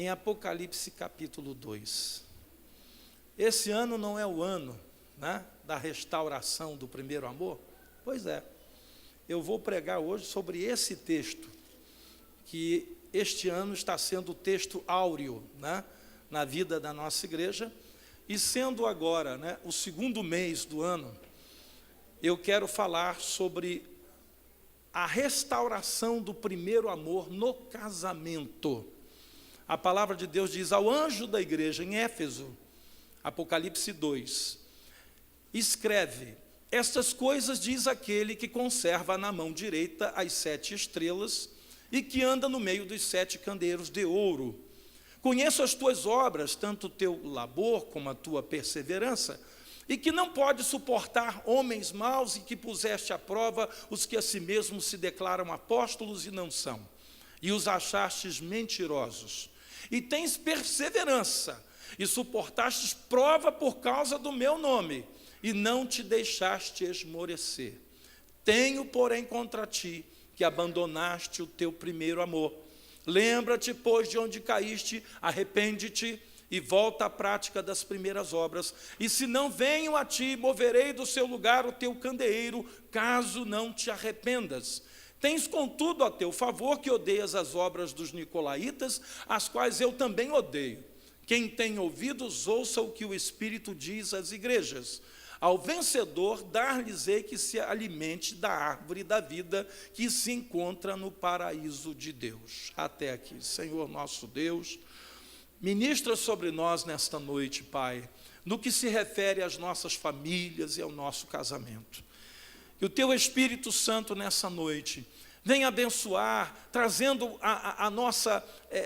em Apocalipse capítulo 2. Esse ano não é o ano, né, da restauração do primeiro amor? Pois é, eu vou pregar hoje sobre esse texto, que este ano está sendo o texto áureo, né, na vida da nossa igreja, e sendo agora, né, o segundo mês do ano, eu quero falar sobre a restauração do primeiro amor no casamento. A palavra de Deus diz ao anjo da igreja em Éfeso, Apocalipse 2, escreve: estas coisas diz aquele que conserva na mão direita as 7 estrelas e que anda no meio dos 7 candeeiros de ouro. Conheço as tuas obras, tanto o teu labor como a tua perseverança, e que não pode suportar homens maus, e que puseste à prova os que a si mesmos se declaram apóstolos e não são, e os achastes mentirosos. E tens perseverança, e suportastes prova por causa do meu nome, e não te deixaste esmorecer. Tenho, porém, contra ti que abandonaste o teu primeiro amor. Lembra-te, pois, de onde caíste, arrepende-te e volta à prática das primeiras obras. E se não venho a ti, moverei do seu lugar o teu candeeiro, caso não te arrependas. Tens, contudo, a teu favor que odeias as obras dos nicolaítas, as quais eu também odeio. Quem tem ouvidos, ouça o que o Espírito diz às igrejas. Ao vencedor, dar-lhes-ei que se alimente da árvore da vida que se encontra no paraíso de Deus. Até aqui. Senhor nosso Deus, ministra sobre nós nesta noite, Pai, no que se refere às nossas famílias e ao nosso casamento. Que o Teu Espírito Santo nessa noite venha abençoar, trazendo a nossa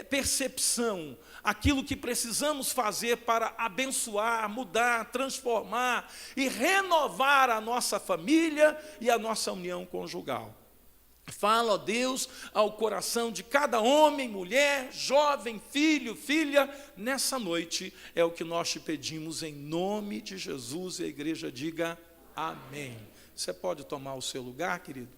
percepção, aquilo que precisamos fazer para abençoar, mudar, transformar e renovar a nossa família e a nossa união conjugal. Fala, ó Deus, ao coração de cada homem, mulher, jovem, filho, filha, nessa noite, é o que nós te pedimos em nome de Jesus, e a igreja diga amém. Você pode tomar o seu lugar, querido?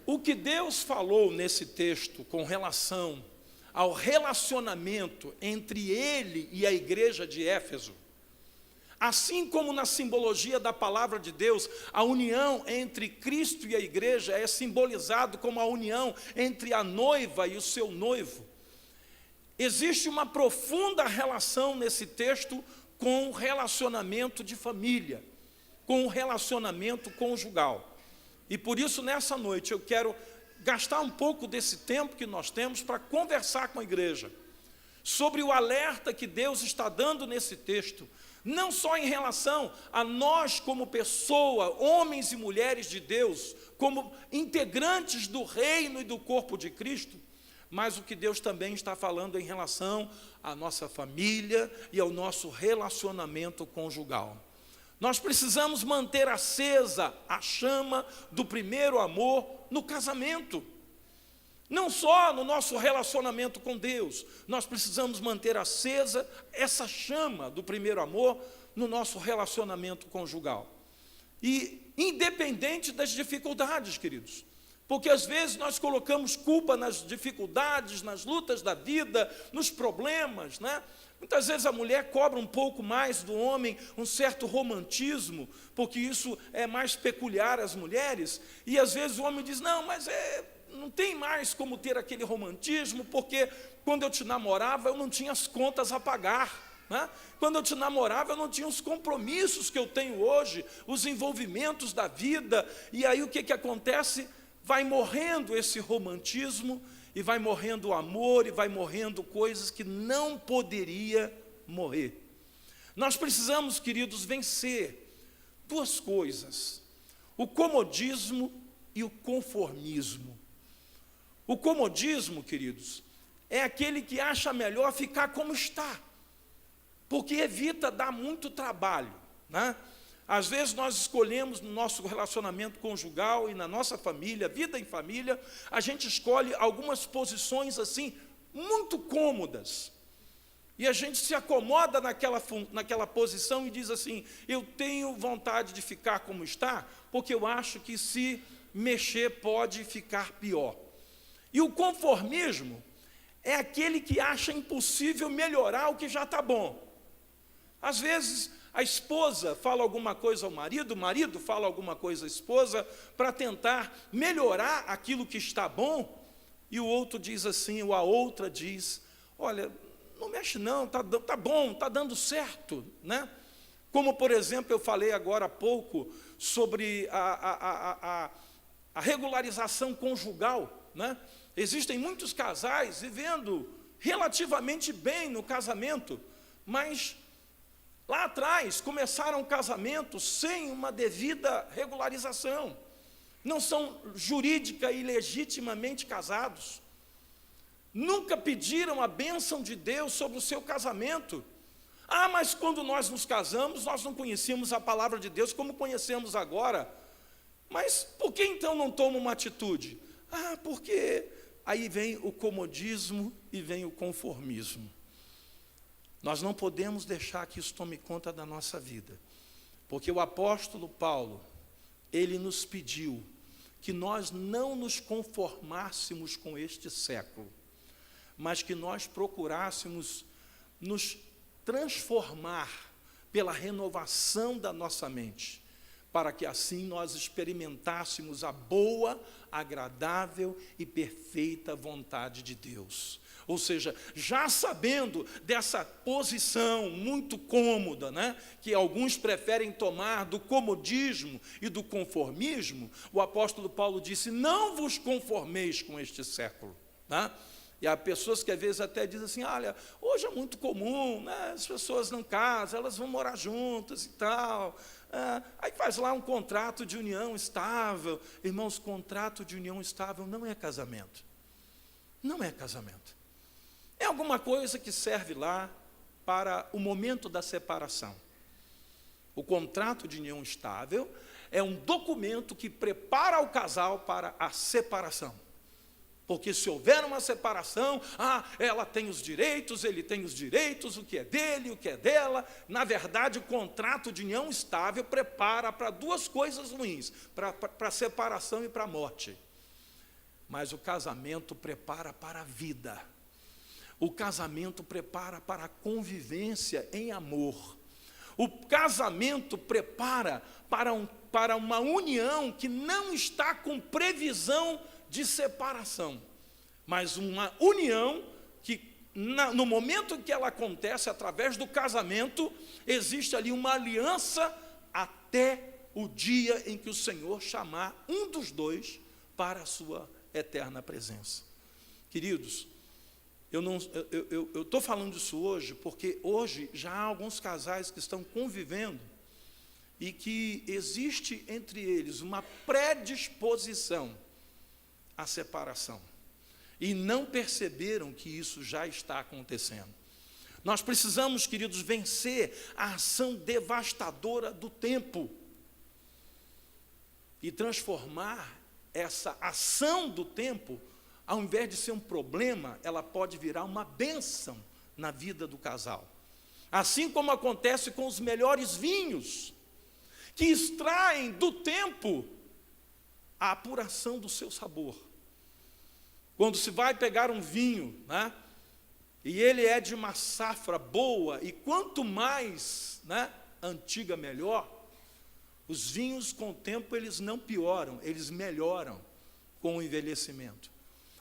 O que Deus falou nesse texto com relação ao relacionamento entre Ele e a igreja de Éfeso, assim como na simbologia da palavra de Deus, a união entre Cristo e a igreja é simbolizado como a união entre a noiva e o seu noivo. Existe uma profunda relação nesse texto com o relacionamento de família, com o relacionamento conjugal. E por isso, nessa noite, eu quero gastar um pouco desse tempo que nós temos para conversar com a igreja sobre o alerta que Deus está dando nesse texto, não só em relação a nós como pessoa, homens e mulheres de Deus, como integrantes do reino e do corpo de Cristo, mas o que Deus também está falando em relação à nossa família e ao nosso relacionamento conjugal. Nós precisamos manter acesa a chama do primeiro amor no casamento. Não só no nosso relacionamento com Deus, nós precisamos manter acesa essa chama do primeiro amor no nosso relacionamento conjugal. E independente das dificuldades, queridos, porque às vezes nós colocamos culpa nas dificuldades, nas lutas da vida, nos problemas, né? Muitas vezes a mulher cobra um pouco mais do homem um certo romantismo, porque isso é mais peculiar às mulheres, e às vezes o homem diz, não, mas não tem mais como ter aquele romantismo, porque quando eu te namorava eu não tinha as contas a pagar, né? Quando eu te namorava eu não tinha os compromissos que eu tenho hoje, os envolvimentos da vida, e aí o que acontece? Vai morrendo esse romantismo, e vai morrendo o amor, e vai morrendo coisas que não poderia morrer. Nós precisamos, queridos, vencer 2 coisas: o comodismo e o conformismo. O comodismo, queridos, é aquele que acha melhor ficar como está, porque evita dar muito trabalho, né? Às vezes nós escolhemos no nosso relacionamento conjugal e na nossa família, vida em família, a gente escolhe algumas posições assim, muito cômodas. E a gente se acomoda naquela posição e diz assim, eu tenho vontade de ficar como está, porque eu acho que se mexer pode ficar pior. E o conformismo é aquele que acha impossível melhorar o que já está bom. Às vezes, a esposa fala alguma coisa ao marido, o marido fala alguma coisa à esposa, para tentar melhorar aquilo que está bom, e o outro diz assim, ou a outra diz, olha, não mexe não, está bom, está dando certo, né? Como, por exemplo, eu falei agora há pouco sobre a regularização conjugal, né? Existem muitos casais vivendo relativamente bem no casamento, mas lá atrás começaram o casamento sem uma devida regularização. Não são jurídica e legitimamente casados. Nunca pediram a bênção de Deus sobre o seu casamento. Ah, mas quando nós nos casamos, nós não conhecíamos a palavra de Deus como conhecemos agora. Mas por que então não toma uma atitude? Ah, porque aí vem o comodismo e vem o conformismo. Nós não podemos deixar que isso tome conta da nossa vida, porque o apóstolo Paulo, ele nos pediu que nós não nos conformássemos com este século, mas que nós procurássemos nos transformar pela renovação da nossa mente, para que assim nós experimentássemos a boa, agradável e perfeita vontade de Deus. Ou seja, já sabendo dessa posição muito cômoda, né, que alguns preferem tomar do comodismo e do conformismo, o apóstolo Paulo disse, não vos conformeis com este século. Tá? E há pessoas que às vezes até dizem assim, olha, hoje é muito comum, né, as pessoas não casam, elas vão morar juntas e tal. Aí faz lá um contrato de união estável. Irmãos, contrato de união estável não é casamento. Não é casamento. É alguma coisa que serve lá para o momento da separação. O contrato de união estável é um documento que prepara o casal para a separação. Porque se houver uma separação, ela tem os direitos, ele tem os direitos, o que é dele, o que é dela. Na verdade, o contrato de união estável prepara para duas coisas ruins, para a separação e para a morte. Mas o casamento prepara para a vida. O casamento prepara para a convivência em amor. O casamento prepara para uma união que não está com previsão de separação, mas uma união que, no momento que ela acontece, através do casamento, existe ali uma aliança até o dia em que o Senhor chamar um dos dois para a sua eterna presença. Queridos, eu estou falando isso hoje, porque hoje já há alguns casais que estão convivendo e que existe entre eles uma predisposição à separação, e não perceberam que isso já está acontecendo. Nós precisamos, queridos, vencer a ação devastadora do tempo e transformar essa ação do tempo, ao invés de ser um problema, ela pode virar uma bênção na vida do casal. Assim como acontece com os melhores vinhos, que extraem do tempo a apuração do seu sabor. Quando se vai pegar um vinho, né, e ele é de uma safra boa, e quanto mais, né, antiga, melhor, os vinhos com o tempo eles não pioram, eles melhoram com o envelhecimento.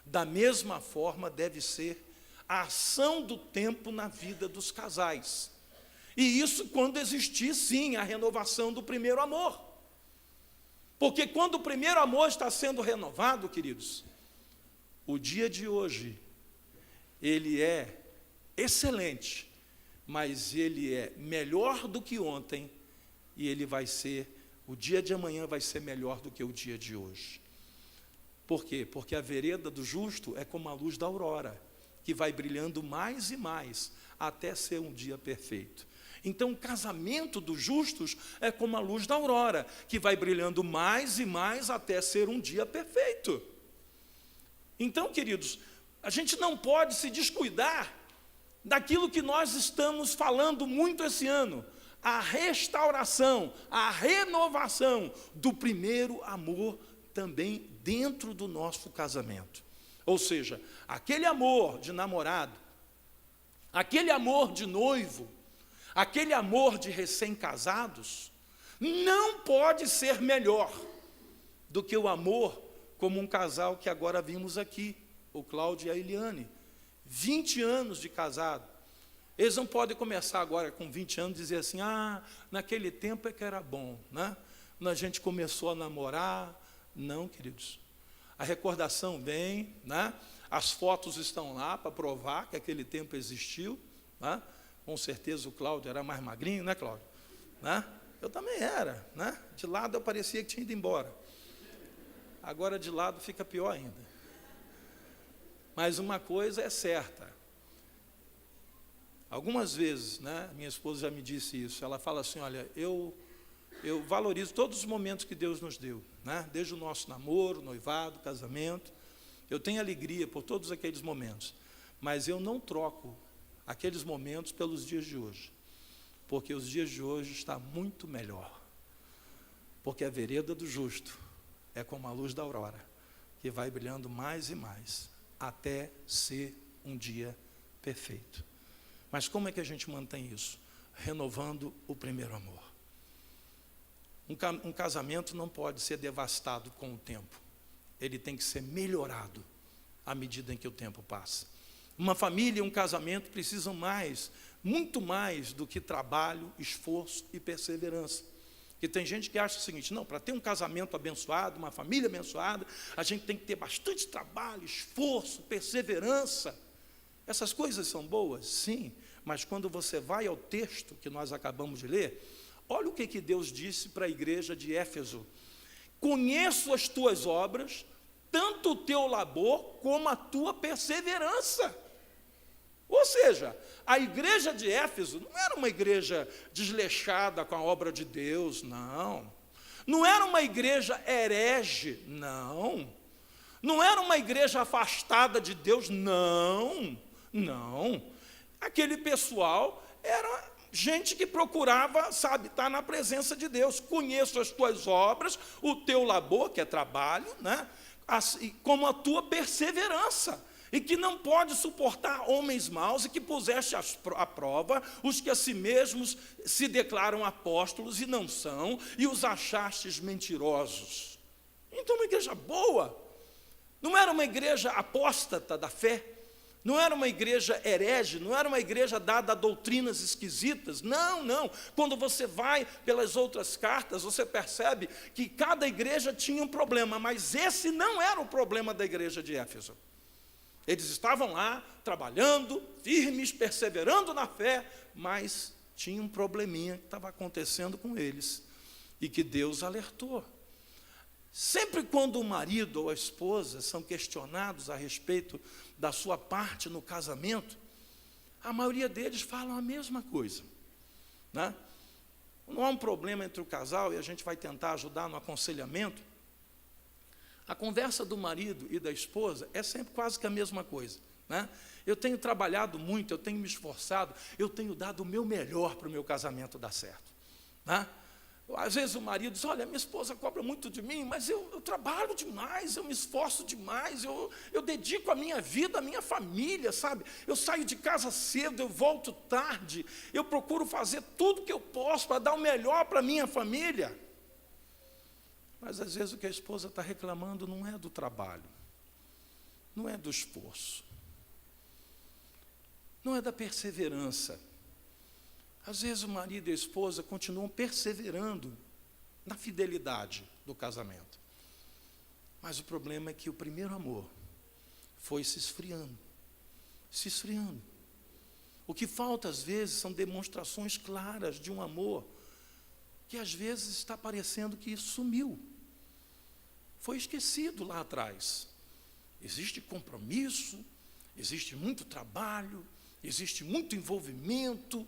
Da mesma forma deve ser a ação do tempo na vida dos casais. E isso quando existir, sim, a renovação do primeiro amor. Porque quando o primeiro amor está sendo renovado, queridos, o dia de hoje, ele é excelente, mas ele é melhor do que ontem, e ele vai ser, o dia de amanhã vai ser melhor do que o dia de hoje. Por quê? Porque a vereda do justo é como a luz da aurora, que vai brilhando mais e mais, até ser um dia perfeito. Então, o casamento dos justos é como a luz da aurora, que vai brilhando mais e mais, até ser um dia perfeito. Então, queridos, a gente não pode se descuidar daquilo que nós estamos falando muito esse ano, a restauração, a renovação do primeiro amor também dentro do nosso casamento. Ou seja, aquele amor de namorado, aquele amor de noivo, aquele amor de recém-casados, não pode ser melhor do que o amor como um casal que agora vimos aqui, o Cláudio e a Eliane. 20 anos de casado. Eles não podem começar agora com 20 anos e dizer assim, naquele tempo é que era bom, né? Quando a gente começou a namorar. Não, queridos. A recordação vem, né? As fotos estão lá para provar que aquele tempo existiu, né? Com certeza o Cláudio era mais magrinho, né, Cláudio? Né? Eu também era, né? De lado eu parecia que tinha ido embora. Agora de lado fica pior ainda. Mas uma coisa é certa. Algumas vezes, né, minha esposa já me disse isso, ela fala assim, olha, eu valorizo todos os momentos que Deus nos deu, né? Desde o nosso namoro, noivado, casamento. Eu tenho alegria por todos aqueles momentos, mas eu não troco aqueles momentos pelos dias de hoje, porque os dias de hoje estão muito melhor, porque a vereda do justo é como a luz da aurora, que vai brilhando mais e mais, até ser um dia perfeito. Mas como é que a gente mantém isso? Renovando o primeiro amor. Um casamento não pode ser devastado com o tempo. Ele tem que ser melhorado à medida em que o tempo passa. Uma família e um casamento precisam mais, muito mais do que trabalho, esforço e perseverança. Porque tem gente que acha o seguinte, não, para ter um casamento abençoado, uma família abençoada, a gente tem que ter bastante trabalho, esforço, perseverança. Essas coisas são boas? Sim, mas quando você vai ao texto que nós acabamos de ler, olha o que Deus disse para a igreja de Éfeso. Conheço as tuas obras, tanto o teu labor como a tua perseverança. Ou seja, a igreja de Éfeso não era uma igreja desleixada com a obra de Deus, não. Não era uma igreja herege, não. Não era uma igreja afastada de Deus, não. Não. Aquele pessoal era gente que procurava, sabe, estar na presença de Deus. Conheço as tuas obras, o teu labor, que é trabalho, né? Como a tua perseverança, e que não pode suportar homens maus, e que puseste à prova os que a si mesmos se declaram apóstolos e não são, e os achastes mentirosos. Então, uma igreja boa, não era uma igreja apóstata da fé, não era uma igreja herege, não era uma igreja dada a doutrinas esquisitas, não, não. Quando você vai pelas outras cartas, você percebe que cada igreja tinha um problema, mas esse não era o problema da igreja de Éfeso. Eles estavam lá, trabalhando, firmes, perseverando na fé, mas tinha um probleminha que estava acontecendo com eles, e que Deus alertou. Sempre quando o marido ou a esposa são questionados a respeito da sua parte no casamento, a maioria deles falam a mesma coisa, né? Não há um problema entre o casal, e a gente vai tentar ajudar no aconselhamento. A conversa do marido e da esposa é sempre quase que a mesma coisa, né? Eu tenho trabalhado muito, eu tenho me esforçado, eu tenho dado o meu melhor para o meu casamento dar certo, né? Às vezes o marido diz, olha, minha esposa cobra muito de mim, mas eu trabalho demais, eu me esforço demais, eu dedico a minha vida, a minha família, sabe? Eu saio de casa cedo, eu volto tarde, eu procuro fazer tudo que eu posso para dar o melhor para a minha família. Mas às vezes o que a esposa está reclamando não é do trabalho, não é do esforço, não é da perseverança. Às vezes o marido e a esposa continuam perseverando na fidelidade do casamento. Mas o problema é que o primeiro amor foi se esfriando, se esfriando. O que falta às vezes são demonstrações claras de um amor que às vezes está parecendo que sumiu. Foi esquecido lá atrás. Existe compromisso, existe muito trabalho, existe muito envolvimento,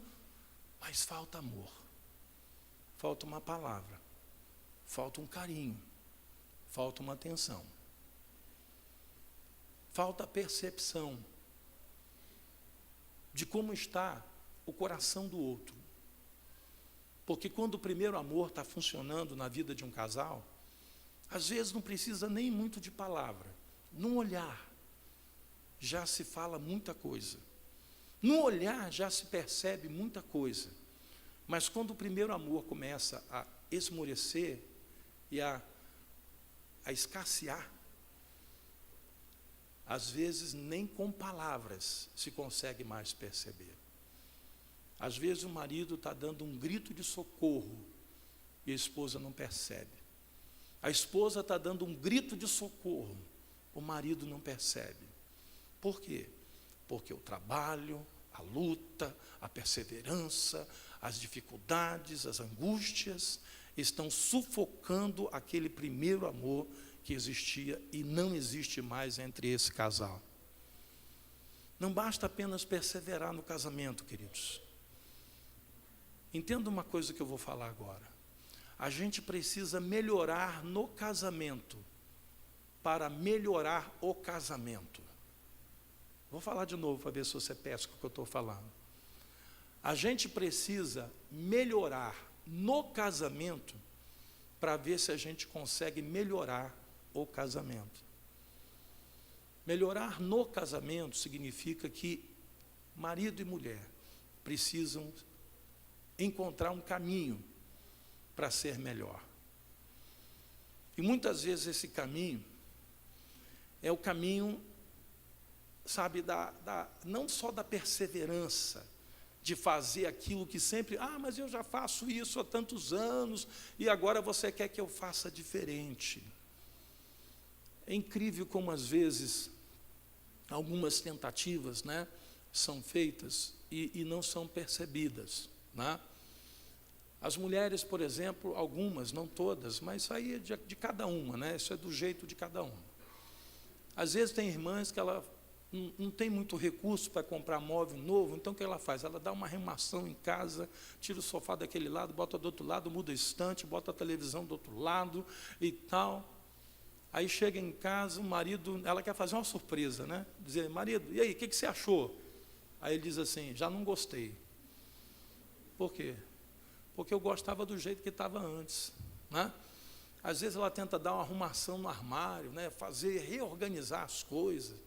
mas falta amor, falta uma palavra, falta um carinho, falta uma atenção, falta a percepção de como está o coração do outro. Porque quando o primeiro amor está funcionando na vida de um casal, às vezes não precisa nem muito de palavra, num olhar, já se fala muita coisa. No olhar já se percebe muita coisa. Mas quando o primeiro amor começa a esmorecer e a escassear, às vezes nem com palavras se consegue mais perceber. Às vezes o marido está dando um grito de socorro e a esposa não percebe. A esposa está dando um grito de socorro, o marido não percebe. Por quê? Porque o trabalho, a luta, a perseverança, as dificuldades, as angústias estão sufocando aquele primeiro amor que existia e não existe mais entre esse casal. Não basta apenas perseverar no casamento, queridos. Entenda uma coisa que eu vou falar agora. A gente precisa melhorar no casamento para melhorar o casamento. Vou falar de novo para ver se você pesca o que eu estou falando. A gente precisa melhorar no casamento para ver se a gente consegue melhorar o casamento. Melhorar no casamento significa que marido e mulher precisam encontrar um caminho para ser melhor. E muitas vezes esse caminho é o caminho, sabe, não só da perseverança, de fazer aquilo que sempre, mas eu já faço isso há tantos anos, e agora você quer que eu faça diferente. É incrível como às vezes algumas tentativas, são feitas e não são percebidas, As mulheres, por exemplo, algumas, não todas, mas isso aí é de cada uma, isso é do jeito de cada uma. Às vezes tem irmãs que ela não tem muito recurso para comprar móvel novo, então o que ela faz? Ela dá uma arrumação em casa, tira o sofá daquele lado, bota do outro lado, muda a estante, bota a televisão do outro lado e tal. Aí chega em casa, o marido, ela quer fazer uma surpresa, dizer, marido, e aí, o que você achou? Aí ele diz assim, já não gostei. Por quê? Porque eu gostava do jeito que estava antes, Às vezes ela tenta dar uma arrumação no armário, reorganizar as coisas.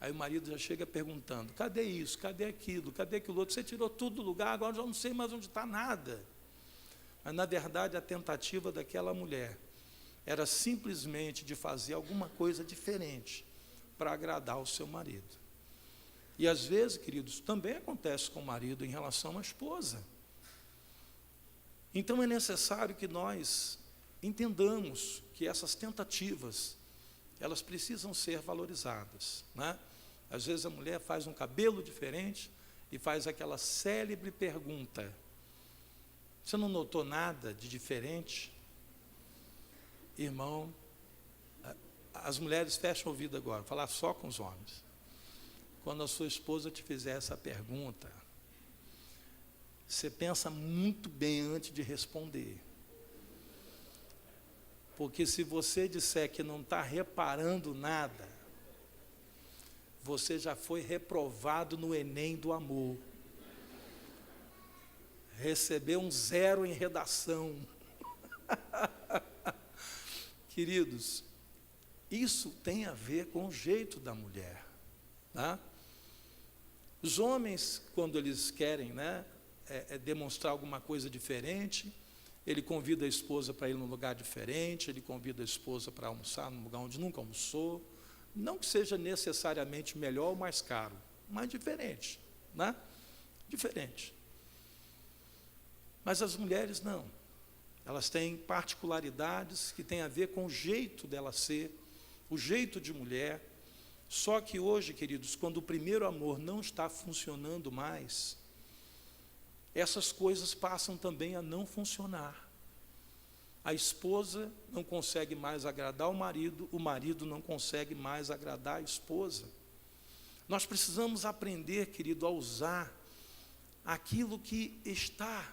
Aí o marido já chega perguntando, cadê isso, cadê aquilo outro? Você tirou tudo do lugar, agora já não sei mais onde está nada. Mas, na verdade, a tentativa daquela mulher era simplesmente de fazer alguma coisa diferente para agradar o seu marido. E, às vezes, queridos, também acontece com o marido em relação à esposa. Então, é necessário que nós entendamos que essas tentativas, elas precisam ser valorizadas, Às vezes a mulher faz um cabelo diferente e faz aquela célebre pergunta, você não notou nada de diferente? Irmão, as mulheres fecham o ouvido agora, vou falar só com os homens. Quando a sua esposa te fizer essa pergunta, você pensa muito bem antes de responder. Porque se você disser que não está reparando nada, você já foi reprovado no Enem do amor. Recebeu um 0 em redação. Queridos, isso tem a ver com o jeito da mulher. Os homens, quando eles querem demonstrar alguma coisa diferente, ele convida a esposa para ir num lugar diferente, ele convida a esposa para almoçar num lugar onde nunca almoçou, não que seja necessariamente melhor ou mais caro, mas diferente, Diferente. Mas as mulheres não, elas têm particularidades que têm a ver com o jeito dela ser, o jeito de mulher. Só que hoje, queridos, quando o primeiro amor não está funcionando mais, essas coisas passam também a não funcionar. A esposa não consegue mais agradar o marido não consegue mais agradar a esposa. Nós precisamos aprender, querido, a usar aquilo que está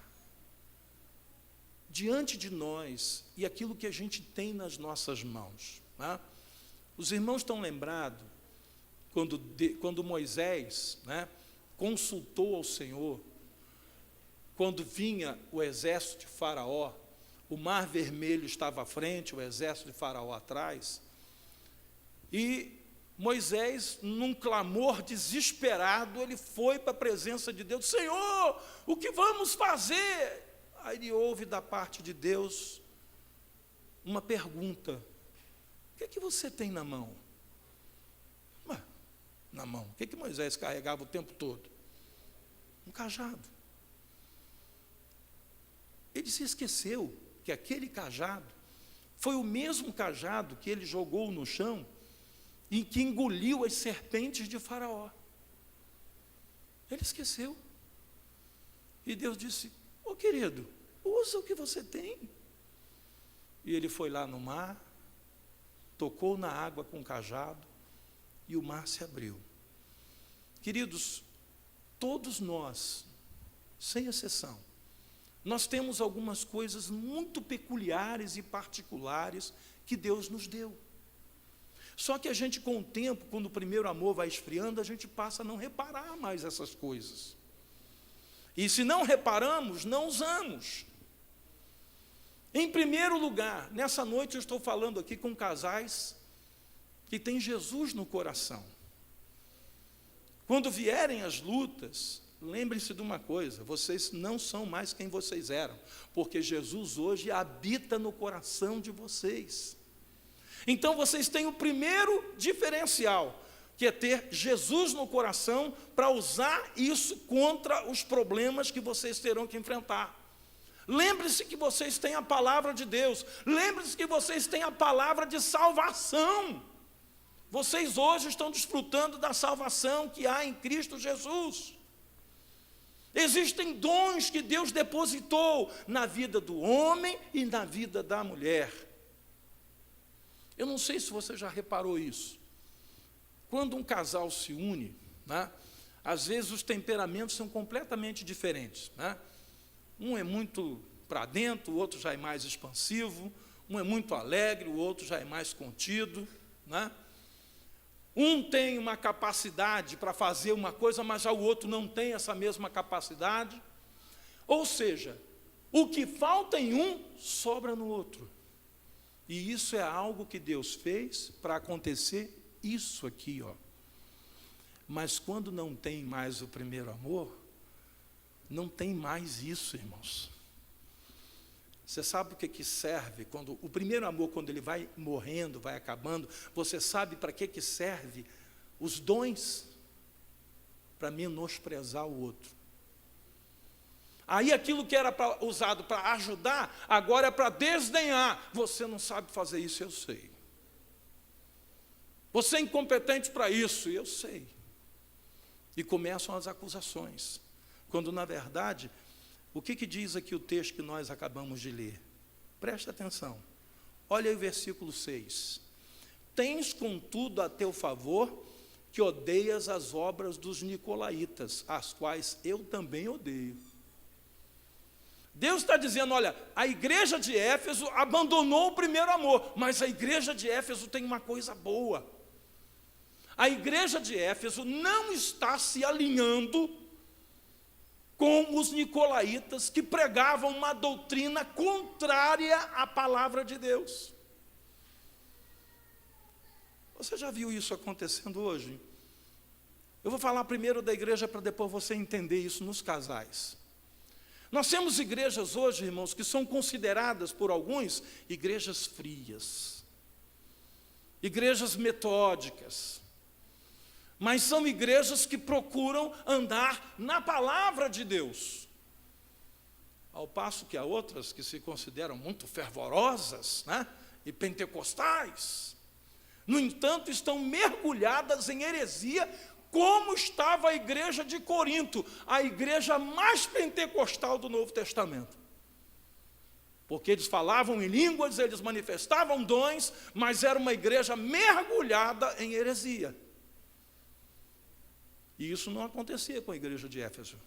diante de nós e aquilo que a gente tem nas nossas mãos. Os irmãos estão lembrados quando Moisés consultou ao Senhor, quando vinha o exército de Faraó, o Mar Vermelho estava à frente, o exército de Faraó atrás, e Moisés, num clamor desesperado, ele foi para a presença de Deus. Senhor, o que vamos fazer? Aí ele ouve da parte de Deus uma pergunta: o que é que você tem na mão? Ué, na mão, o que é que Moisés carregava o tempo todo? Um cajado. Ele se esqueceu que aquele cajado foi o mesmo cajado que ele jogou no chão e que engoliu as serpentes de Faraó. Ele esqueceu. E Deus disse: ô querido, usa o que você tem. E ele foi lá no mar, tocou na água com o cajado, e o mar se abriu. Queridos, todos nós, sem exceção, nós temos algumas coisas muito peculiares e particulares que Deus nos deu. Só que a gente, com o tempo, quando o primeiro amor vai esfriando, a gente passa a não reparar mais essas coisas. E se não reparamos, não usamos. Em primeiro lugar, nessa noite eu estou falando aqui com casais que têm Jesus no coração. Quando vierem as lutas, lembrem-se de uma coisa: vocês não são mais quem vocês eram, porque Jesus hoje habita no coração de vocês. Então vocês têm o primeiro diferencial, que é ter Jesus no coração para usar isso contra os problemas que vocês terão que enfrentar. Lembre-se que vocês têm a palavra de Deus, lembre-se que vocês têm a palavra de salvação. Vocês hoje estão desfrutando da salvação que há em Cristo Jesus. Existem dons que Deus depositou na vida do homem e na vida da mulher. Eu não sei se você já reparou isso. Quando um casal se une, né, às vezes os temperamentos são completamente diferentes, né? Um é muito para dentro, o outro já é mais expansivo. Um é muito alegre, o outro já é mais contido, né? Um tem uma capacidade para fazer uma coisa, mas já o outro não tem essa mesma capacidade. Ou seja, o que falta em um, sobra no outro. E isso é algo que Deus fez para acontecer isso aqui, ó. Mas quando não tem mais o primeiro amor, não tem mais isso, irmãos. Você sabe o que serve quando o primeiro amor, quando ele vai morrendo, vai acabando, você sabe para que serve os dons? Para menosprezar o outro. Aí aquilo que era usado para ajudar, agora é para desdenhar. Você não sabe fazer isso, eu sei. Você é incompetente para isso, eu sei. E começam as acusações. Quando, na verdade, o que diz aqui o texto que nós acabamos de ler? Presta atenção. Olha aí o versículo 6. Tens, contudo, a teu favor, que odeias as obras dos nicolaítas, as quais eu também odeio. Deus está dizendo: olha, a igreja de Éfeso abandonou o primeiro amor, mas a igreja de Éfeso tem uma coisa boa. A igreja de Éfeso não está se alinhando com os nicolaítas, que pregavam uma doutrina contrária à palavra de Deus. Você já viu isso acontecendo hoje? Eu vou falar primeiro da igreja para depois você entender isso nos casais. Nós temos igrejas hoje, irmãos, que são consideradas por alguns igrejas frias, igrejas metódicas, mas são igrejas que procuram andar na palavra de Deus. Ao passo que há outras que se consideram muito fervorosas, né, e pentecostais, no entanto, estão mergulhadas em heresia, como estava a igreja de Corinto, a igreja mais pentecostal do Novo Testamento. Porque eles falavam em línguas, eles manifestavam dons, mas era uma igreja mergulhada em heresia. E isso não acontecia com a igreja de Éfeso.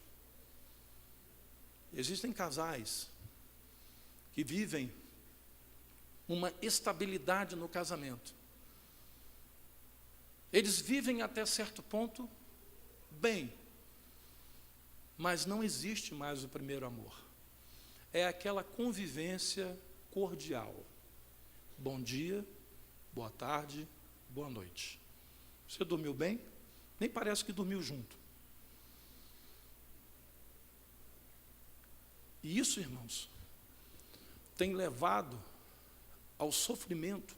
Existem casais que vivem uma estabilidade no casamento. Eles vivem até certo ponto bem, mas não existe mais o primeiro amor. É aquela convivência cordial. Bom dia, boa tarde, boa noite. Você dormiu bem? Nem parece que dormiu junto. E isso, irmãos, tem levado ao sofrimento.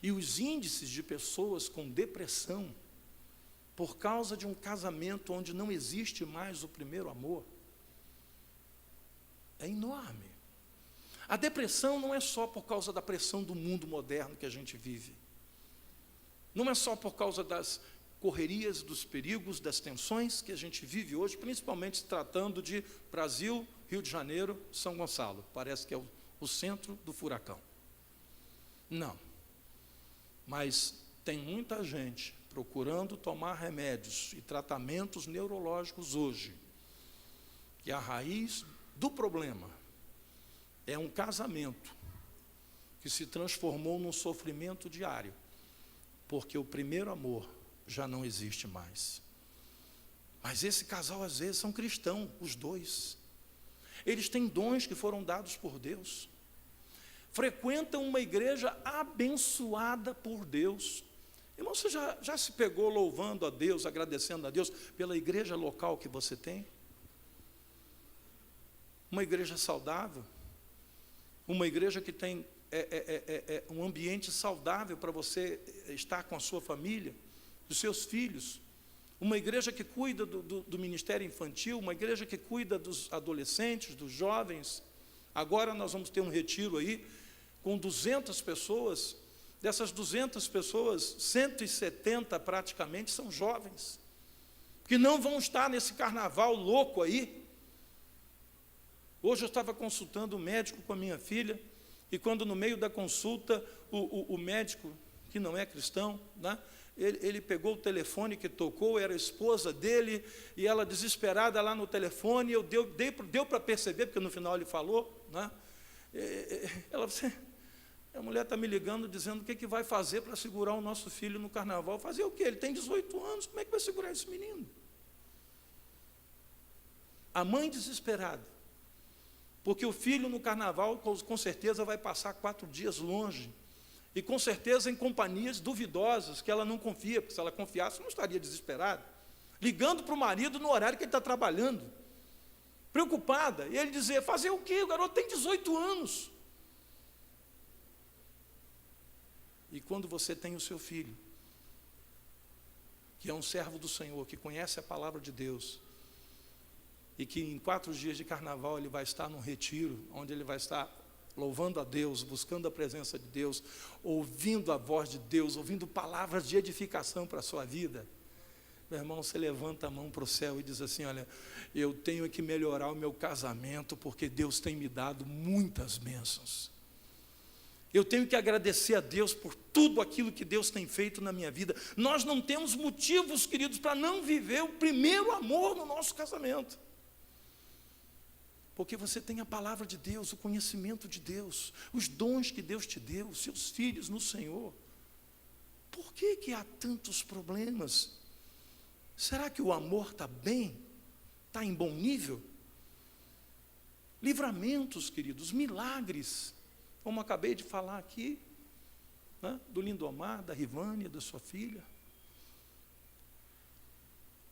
E os índices de pessoas com depressão, por causa de um casamento onde não existe mais o primeiro amor, é enorme. A depressão não é só por causa da pressão do mundo moderno que a gente vive. Não é só por causa das correrias, dos perigos, das tensões que a gente vive hoje, principalmente se tratando de Brasil, Rio de Janeiro, São Gonçalo. Parece que é o centro do furacão. Não. Mas tem muita gente procurando tomar remédios e tratamentos neurológicos hoje, que a raiz do problema é um casamento que se transformou num sofrimento diário, porque o primeiro amor já não existe mais. Mas esse casal, às vezes, são cristãos, os dois. Eles têm dons que foram dados por Deus. Frequentam uma igreja abençoada por Deus. Irmão, você já se pegou louvando a Deus, agradecendo a Deus pela igreja local que você tem? Uma igreja saudável, uma igreja que tem um ambiente saudável para você estar com a sua família, dos seus filhos, uma igreja que cuida do ministério infantil, uma igreja que cuida dos adolescentes, dos jovens. Agora nós vamos ter um retiro aí, com 200 pessoas, dessas 200 pessoas, 170 praticamente são jovens, que não vão estar nesse carnaval louco aí. Hoje eu estava consultando o médico com a minha filha, e quando no meio da consulta, o médico, que não é cristão, né, ele pegou o telefone que tocou, era a esposa dele, e ela desesperada lá no telefone, deu para perceber, porque no final ele falou, né, ela disse, a mulher está me ligando dizendo o que vai fazer para segurar o nosso filho no carnaval. Fazer o quê? Ele tem 18 anos, como é que vai segurar esse menino? A mãe desesperada, porque o filho no carnaval com certeza vai passar 4 dias longe, e com certeza em companhias duvidosas, que ela não confia, porque se ela confiasse não estaria desesperada, ligando para o marido no horário que ele está trabalhando, preocupada, e ele dizia, fazer o quê? O garoto tem 18 anos. E quando você tem o seu filho, que é um servo do Senhor, que conhece a palavra de Deus, e que em 4 dias de carnaval ele vai estar num retiro, onde ele vai estar louvando a Deus, buscando a presença de Deus, ouvindo a voz de Deus, ouvindo palavras de edificação para a sua vida, meu irmão, você levanta a mão para o céu e diz assim, olha, eu tenho que melhorar o meu casamento, porque Deus tem me dado muitas bênçãos. Eu tenho que agradecer a Deus por tudo aquilo que Deus tem feito na minha vida. Nós não temos motivos, queridos, para não viver o primeiro amor no nosso casamento. Porque você tem a palavra de Deus, o conhecimento de Deus, os dons que Deus te deu, os seus filhos no Senhor. Por que há tantos problemas? Será que o amor está bem? Está em bom nível? Livramentos, queridos, milagres. Como acabei de falar aqui, né, do Lindomar, da Rivânia, da sua filha,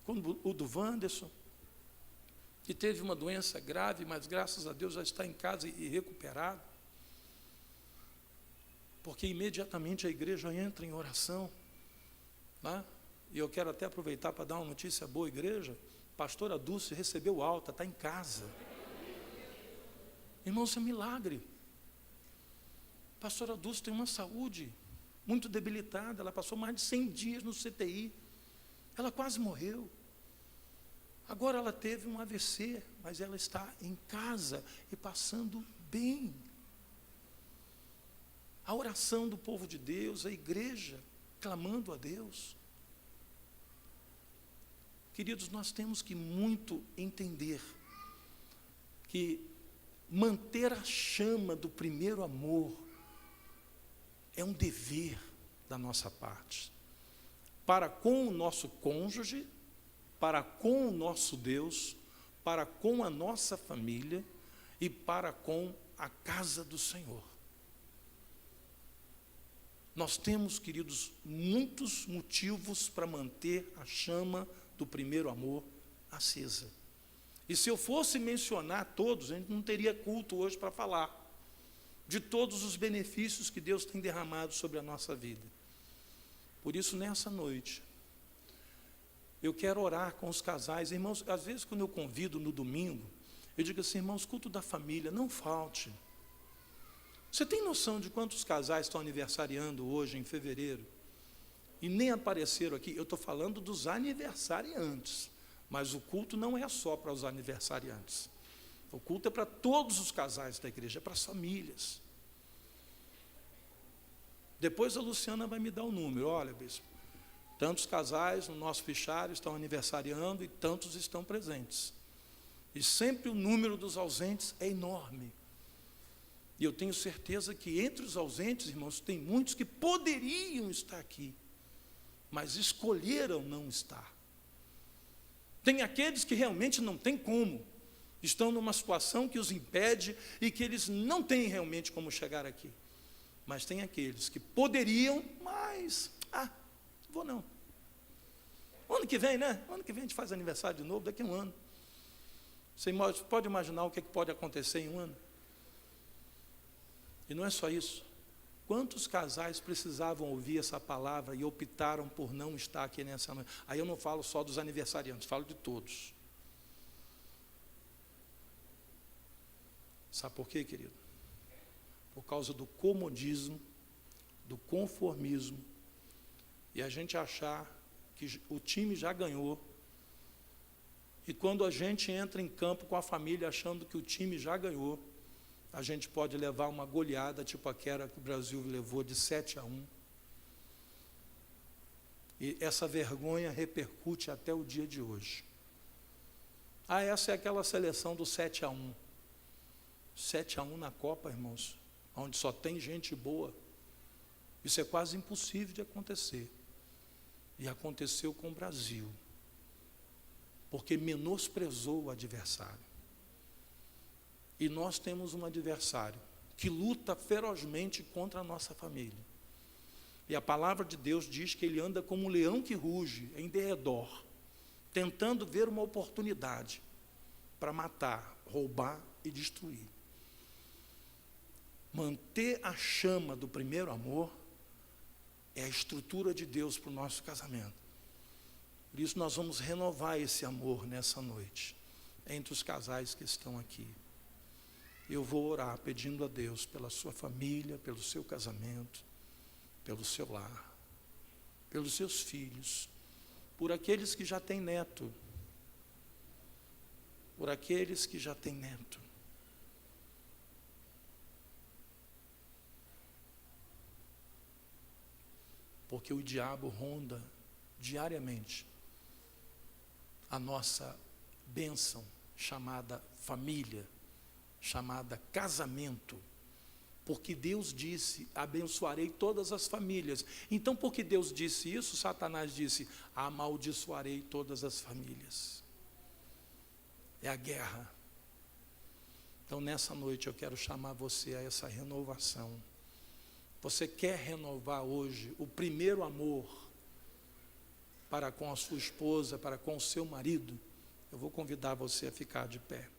o do Wanderson, que teve uma doença grave, mas graças a Deus já está em casa e recuperado, porque imediatamente a igreja entra em oração, né, e eu quero até aproveitar para dar uma notícia boa, igreja, pastora Dulce recebeu alta, está em casa. Irmão, isso é milagre. Pastora Dulce tem uma saúde muito debilitada, ela passou mais de 100 dias no CTI, ela quase morreu. Agora ela teve um AVC, mas ela está em casa e passando bem. A oração do povo de Deus, a igreja clamando a Deus. Queridos, nós temos que muito entender que manter a chama do primeiro amor é um dever da nossa parte, para com o nosso cônjuge, para com o nosso Deus, para com a nossa família e para com a casa do Senhor. Nós temos, queridos, muitos motivos para manter a chama do primeiro amor acesa. E se eu fosse mencionar todos, a gente não teria culto hoje para falar de todos os benefícios que Deus tem derramado sobre a nossa vida. Por isso, nessa noite, eu quero orar com os casais. Irmãos, às vezes quando eu convido no domingo, eu digo assim, irmãos, culto da família, não falte. Você tem noção de quantos casais estão aniversariando hoje, em fevereiro? E nem apareceram aqui. Eu estou falando dos aniversariantes, mas o culto não é só para os aniversariantes. O culto é para todos os casais da igreja, é para as famílias. Depois a Luciana vai me dar o número. Olha, bispo, tantos casais no nosso fichário estão aniversariando e tantos estão presentes. E sempre o número dos ausentes é enorme. E eu tenho certeza que entre os ausentes, irmãos, tem muitos que poderiam estar aqui, mas escolheram não estar. Tem aqueles que realmente não tem como, estão numa situação que os impede e que eles não têm realmente como chegar aqui. Mas tem aqueles que poderiam, mas, vou não. Ano que vem, né? Ano que vem a gente faz aniversário de novo, daqui a um ano. Você pode imaginar o que pode acontecer em um ano? E não é só isso. Quantos casais precisavam ouvir essa palavra e optaram por não estar aqui nessa noite? Aí eu não falo só dos aniversariantes, falo de todos. Sabe por quê, querido? Por causa do comodismo, do conformismo, e a gente achar que o time já ganhou, e quando a gente entra em campo com a família achando que o time já ganhou, a gente pode levar uma goleada, tipo aquela que o Brasil levou de 7-1. E essa vergonha repercute até o dia de hoje. Essa é aquela seleção do 7-1. 7-1 na Copa, irmãos, onde só tem gente boa. Isso é quase impossível de acontecer. E aconteceu com o Brasil, porque menosprezou o adversário. E nós temos um adversário que luta ferozmente contra a nossa família. E a palavra de Deus diz que ele anda como um leão que ruge em derredor, tentando ver uma oportunidade para matar, roubar e destruir. Manter a chama do primeiro amor é a estrutura de Deus para o nosso casamento. Por isso nós vamos renovar esse amor nessa noite, entre os casais que estão aqui. Eu vou orar pedindo a Deus pela sua família, pelo seu casamento, pelo seu lar, pelos seus filhos, por aqueles que já têm neto, por aqueles que já têm neto. Porque o diabo ronda diariamente a nossa bênção chamada família, chamada casamento, porque Deus disse, abençoarei todas as famílias. Então, porque Deus disse isso, Satanás disse, amaldiçoarei todas as famílias. É a guerra. Então, nessa noite, eu quero chamar você a essa renovação. Você quer renovar hoje o primeiro amor para com a sua esposa, para com o seu marido? Eu vou convidar você a ficar de pé.